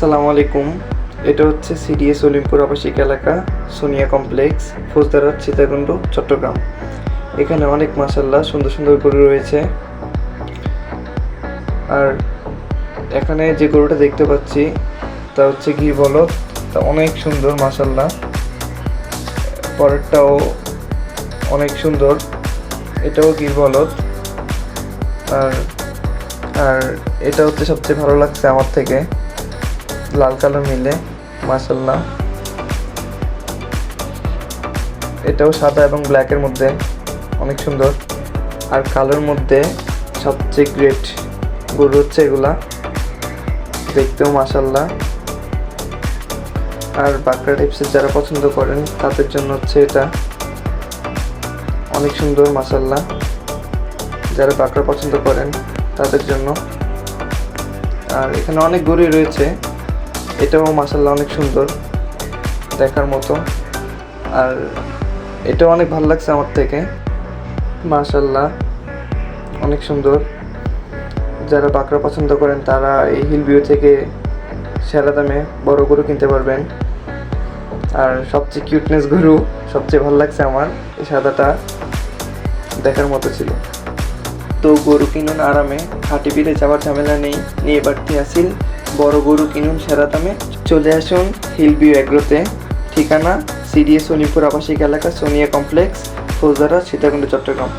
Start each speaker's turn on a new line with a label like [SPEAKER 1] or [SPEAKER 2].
[SPEAKER 1] আসসালামু আলাইকুম। এটা হচ্ছে সিডিএস অলিম্পুর আবাসিক এলাকা, সোনিয়া কমপ্লেক্স, ফৌজদারা, সীতাকুণ্ড, চট্টগ্রাম। এখানে অনেক মাশাআল্লাহ সুন্দর সুন্দর গরু রয়েছে। আর এখানে যে গরুটা দেখতে পাচ্ছি তা হচ্ছে গির বলদ। তা অনেক সুন্দর মাশাআল্লাহ। পরেরটাও অনেক সুন্দর, এটাও গির বলদ। আর আর এটা হচ্ছে সবচেয়ে ভালো লাগছে আমার থেকে, লাল কালো মিলে মাশাআল্লাহ। এটাও সাদা এবং ব্ল্যাকের মধ্যে অনেক সুন্দর। আর কালোর মধ্যে সবচেয়ে গ্রেট গরু হচ্ছে এগুলা, দেখতেও মাশাআল্লাহ। আর বাঁকড়া টাইপসের যারা পছন্দ করেন তাদের জন্য হচ্ছে এটা অনেক সুন্দর মাশাআল্লাহ। যারা বাঁকড়া পছন্দ করেন তাদের জন্য। আর এখানে অনেক গরুই রয়েছে, এটাও মাশাআল্লাহ অনেক সুন্দর দেখার মতো। আর এটাও অনেক ভালো লাগছে আমার থেকে মাশাআল্লাহ, অনেক সুন্দর। যারা বাঁকড়া পছন্দ করেন তারা এই হিল ভিউ থেকে সেরা দামে বড় গরু কিনতে পারবেন। আর সবচেয়ে কিউটনেস গরু সবচেয়ে ভালো লাগছে আমার, এই সাদাটা দেখার মতো ছিল। তো গরু কিনুন আরামে, হাটে বিলে যাওয়ার ঝামেলা নেই, নিয়ে বাড়তি আসিল বড় গরু কিনুন সেরা দামে। চলে আসুন হিল ভিউ এগ্রোতে। ঠিকানা সিডিএস অলিম্পুর আবাসিক এলাকা, সোনিয়া কমপ্লেক্স, ফৌজদারা, সীতাকুণ্ড, চট্টগ্রাম।